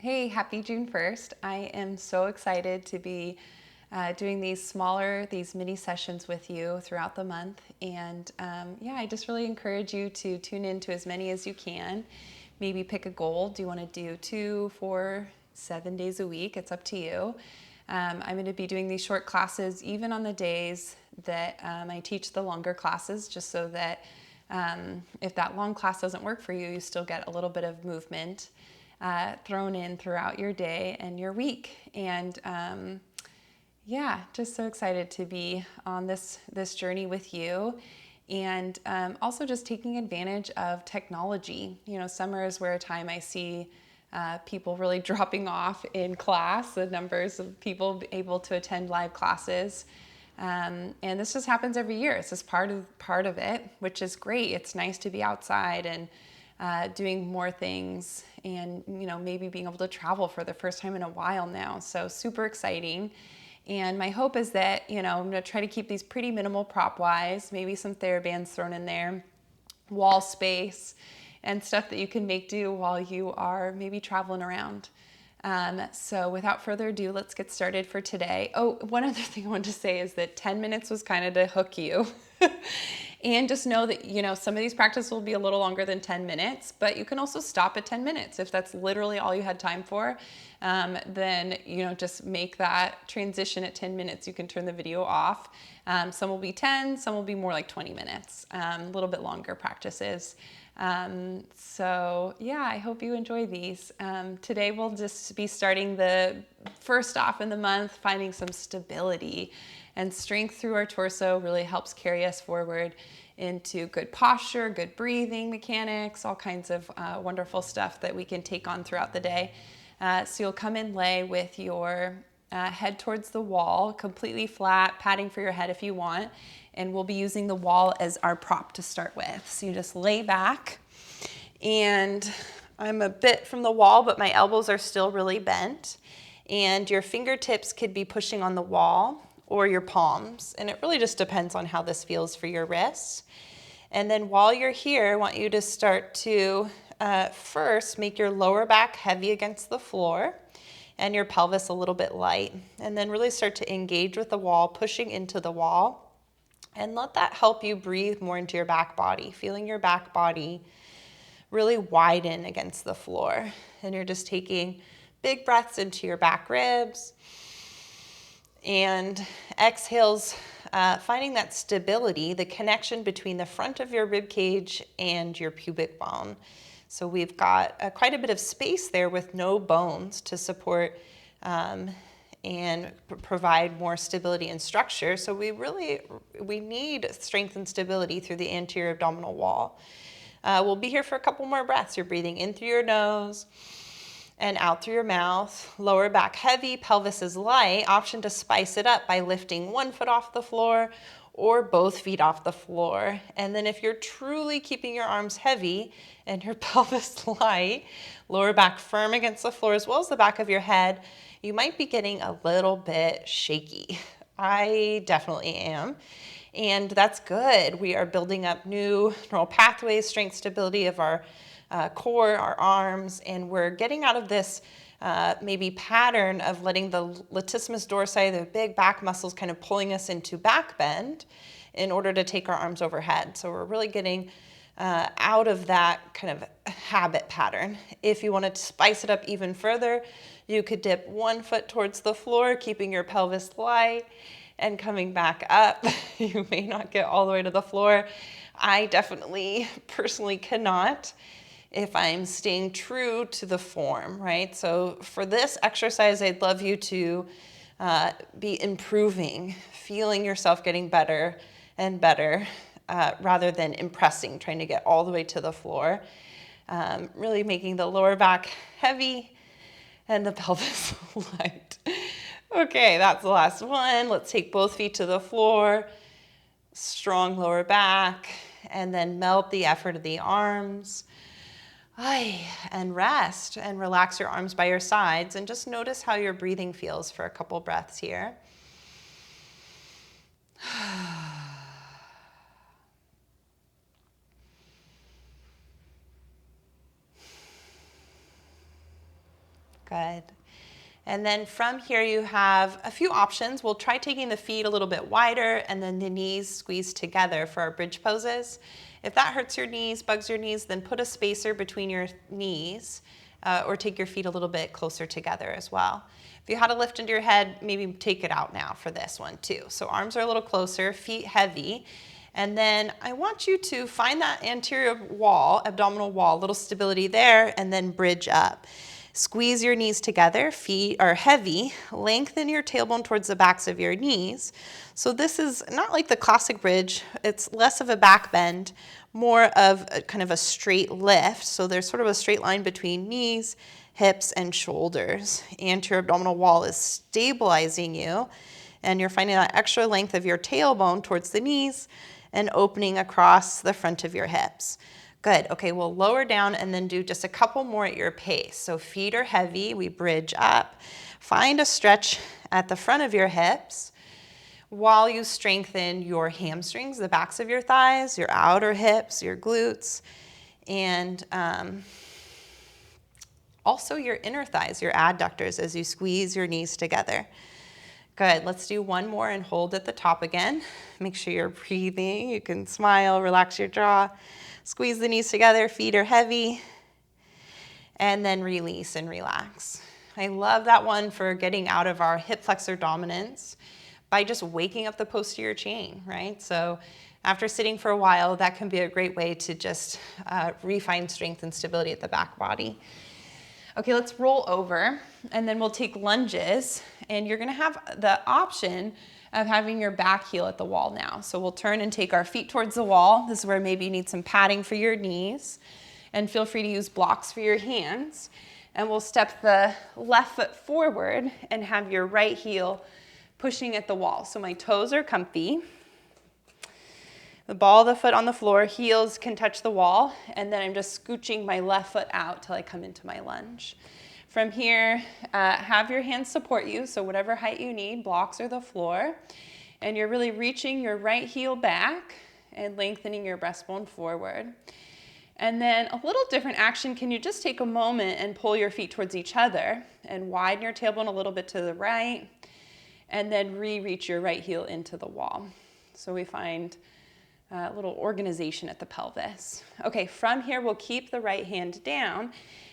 Hey, happy June 1st. I am so excited to be doing these mini sessions with you throughout the month. And I just really encourage you to tune in to as many as you can. Maybe pick a goal. Do you want to do 2, 4, 7 days a week? It's up to you. I'm going to be doing these short classes even on the days that I teach the longer classes, just so that if that long class doesn't work for you, you still get a little bit of movement thrown in throughout your day and your week. And just so excited to be on this journey with you. And also just taking advantage of technology. You know, summer is where a time I see people really dropping off in class, the numbers of people able to attend live classes. And this just happens every year. It's just part of it, which is great. It's nice to be outside and doing more things, and maybe being able to travel for the first time in a while now. So super exciting. And my hope is that I'm going to try to keep these pretty minimal prop wise, maybe some TheraBands thrown in there, wall space, and stuff that you can make do while you are maybe traveling around. So without further ado, let's get started for today. Oh, one other thing I wanted to say is that 10 minutes was kind of to hook you. And just know that, some of these practices will be a little longer than 10 minutes, but you can also stop at 10 minutes. If that's literally all you had time for, then, just make that transition at 10 minutes. You can turn the video off. Some will be 10, some will be more like 20 minutes, a little bit longer practices. I hope you enjoy these. Today we'll just be starting the first off in the month, finding some stability and strength through our torso. Really helps carry us forward into good posture, good breathing mechanics, all kinds of wonderful stuff that we can take on throughout the day. So you'll come and lay with your head towards the wall, completely flat, padding for your head if you want. And we'll be using the wall as our prop to start with. So you just lay back, and I'm a bit from the wall, but my elbows are still really bent. And your fingertips could be pushing on the wall or your palms. And it really just depends on how this feels for your wrists. And then while you're here, I want you to start to first make your lower back heavy against the floor and your pelvis a little bit light. And then really start to engage with the wall, pushing into the wall. And let that help you breathe more into your back body, feeling your back body really widen against the floor. And you're just taking big breaths into your back ribs. And exhales, finding that stability, the connection between the front of your rib cage and your pubic bone. So we've got quite a bit of space there with no bones to support and provide more stability and structure. So we need strength and stability through the anterior abdominal wall. We'll be here for a couple more breaths. You're breathing in through your nose and out through your mouth. Lower back heavy, pelvis is light. Option to spice it up by lifting one foot off the floor or both feet off the floor. And then if you're truly keeping your arms heavy and your pelvis light, lower back firm against the floor as well as the back of your head, you might be getting a little bit shaky. I definitely am. And that's good. We are building up new neural pathways, strength, stability of our core, our arms, and we're getting out of this maybe pattern of letting the latissimus dorsi, the big back muscles, kind of pulling us into back bend in order to take our arms overhead. So we're really getting out of that kind of habit pattern. If you want to spice it up even further, you could dip one foot towards the floor, keeping your pelvis light and coming back up. You may not get all the way to the floor. I definitely personally cannot if I'm staying true to the form, right? So for this exercise, I'd love you to be improving, feeling yourself getting better and better rather than impressing, trying to get all the way to the floor. Really making the lower back heavy and the pelvis light. Okay, that's the last one. Let's take both feet to the floor, strong lower back, and then melt the effort of the arms. And rest and relax your arms by your sides and just notice how your breathing feels for a couple breaths here. Good. And then from here you have a few options. We'll try taking the feet a little bit wider and then the knees squeezed together for our bridge poses. If that hurts your knees, bugs your knees, then put a spacer between your knees or take your feet a little bit closer together as well. If you had to lift into your head, maybe take it out now for this one too. So arms are a little closer, feet heavy. And then I want you to find that anterior wall, abdominal wall, a little stability there, and then bridge up. Squeeze your knees together, feet are heavy, lengthen your tailbone towards the backs of your knees. So this is not like the classic bridge, it's less of a back bend, more of a kind of a straight lift. So there's sort of a straight line between knees, hips, and shoulders. Anterior abdominal wall is stabilizing you, and you're finding that extra length of your tailbone towards the knees and opening across the front of your hips. Good. Okay, we'll lower down and then do just a couple more at your pace. So feet are heavy, we bridge up. Find a stretch at the front of your hips while you strengthen your hamstrings, the backs of your thighs, your outer hips, your glutes, and also your inner thighs, your adductors, as you squeeze your knees together. Good. Let's do one more and hold at the top again. Make sure you're breathing. You can smile, relax your jaw. Squeeze the knees together, feet are heavy, and then release and relax. I love that one for getting out of our hip flexor dominance by just waking up the posterior chain, right? So after sitting for a while, that can be a great way to just refine strength and stability at the back body. Okay, let's roll over, and then we'll take lunges, and you're gonna have the option of having your back heel at the wall now. So we'll turn and take our feet towards the wall. This is where maybe you need some padding for your knees, and feel free to use blocks for your hands. And we'll step the left foot forward and have your right heel pushing at the wall. So my toes are comfy. The ball of the foot on the floor, heels can touch the wall, and then I'm just scooching my left foot out till I come into my lunge. From here, have your hands support you, so whatever height you need, blocks or the floor, and you're really reaching your right heel back and lengthening your breastbone forward. And then a little different action, can you just take a moment and pull your feet towards each other and widen your tailbone a little bit to the right, and then re-reach your right heel into the wall. So we find a little organization at the pelvis. Okay, from here we'll keep the right hand down,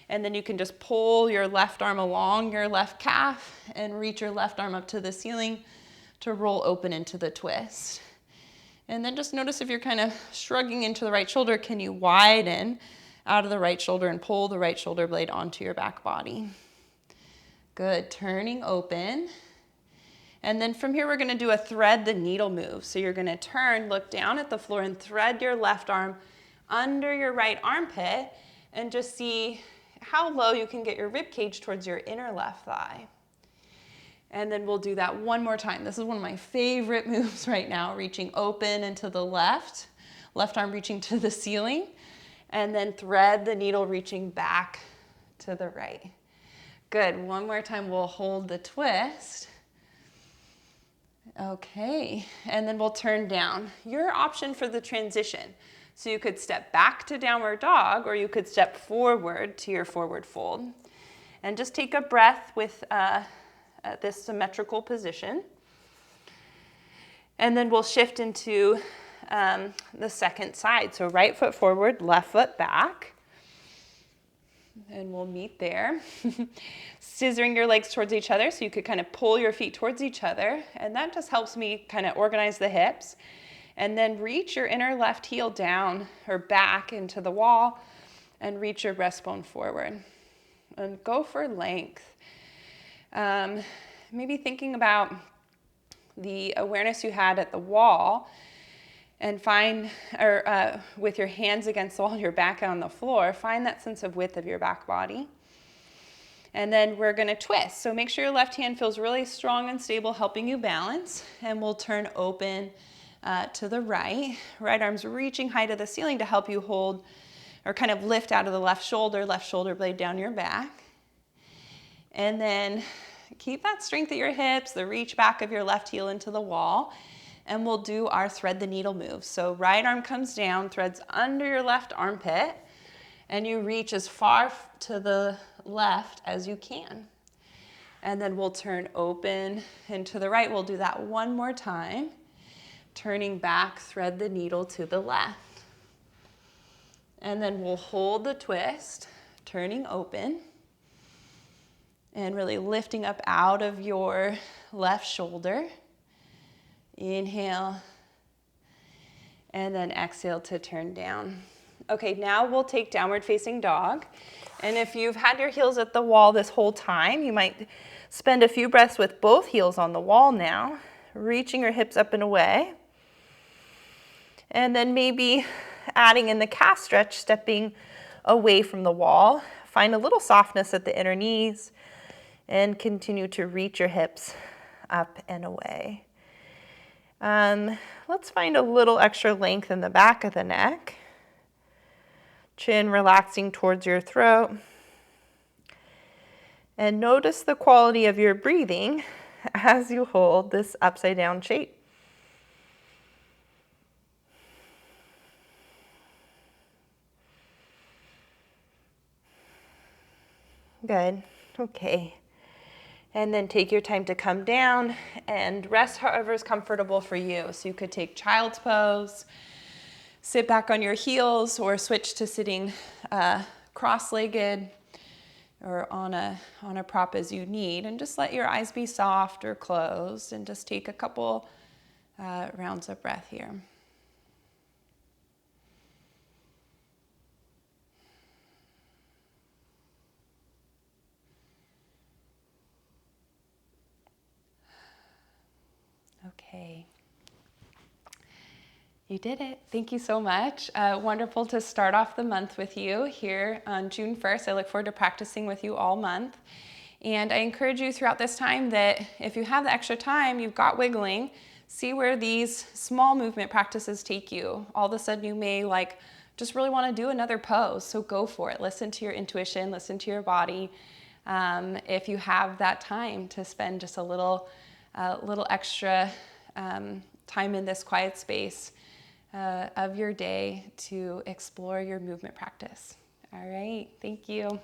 and then you can just pull your left arm along your left calf and reach your left arm up to the ceiling to roll open into the twist. And then just notice if you're kind of shrugging into the right shoulder, can you widen out of the right shoulder and pull the right shoulder blade onto your back body. Good, turning open. And then from here, we're gonna do a thread the needle move. So you're gonna turn, look down at the floor and thread your left arm under your right armpit and just see how low you can get your rib cage towards your inner left thigh. And then we'll do that one more time. This is one of my favorite moves right now, reaching open and to the left arm reaching to the ceiling, and then thread the needle reaching back to the right. Good, one more time, we'll hold the twist. Okay, and then we'll turn down. Your option for the transition. So you could step back to downward dog, or you could step forward to your forward fold. And just take a breath with this symmetrical position. And then we'll shift into the second side. So right foot forward, left foot back. And we'll meet there. Scissoring your legs towards each other so you could kind of pull your feet towards each other. And that just helps me kind of organize the hips. And then reach your inner left heel down or back into the wall and reach your breastbone forward. And go for length. Maybe thinking about the awareness you had at the wall and find, or with your hands against the wall, your back on the floor, find that sense of width of your back body. And then we're gonna twist. So make sure your left hand feels really strong and stable, helping you balance. And we'll turn open to the right. Right arm's reaching high to the ceiling to help you hold or kind of lift out of the left shoulder blade down your back. And then keep that strength at your hips, the reach back of your left heel into the wall. And we'll do our thread the needle move. So right arm comes down, threads under your left armpit, and you reach as far to the left as you can. And then we'll turn open and to the right. We'll do that one more time. Turning back, thread the needle to the left. And then we'll hold the twist, turning open, and really lifting up out of your left shoulder. Inhale, and then exhale to turn down. Okay, now we'll take downward facing dog. And if you've had your heels at the wall this whole time, you might spend a few breaths with both heels on the wall now, reaching your hips up and away. And then maybe adding in the calf stretch, stepping away from the wall. Find a little softness at the inner knees and continue to reach your hips up and away. Let's find a little extra length in the back of the neck. Chin relaxing towards your throat. And notice the quality of your breathing as you hold this upside down shape. Good. Okay. And then take your time to come down and rest however is comfortable for you. So you could take child's pose, sit back on your heels, or switch to sitting cross-legged or on a prop as you need. And just let your eyes be soft or closed and just take a couple rounds of breath here. Okay. You did it. Thank you so much. Wonderful to start off the month with you here on June 1st. I look forward to practicing with you all month. And I encourage you throughout this time that if you have the extra time, you've got wiggling, see where these small movement practices take you. All of a sudden you may just really want to do another pose. So go for it. Listen to your intuition, listen to your body. If you have that time to spend just a little extra time in this quiet space of your day to explore your movement practice. All right, thank you.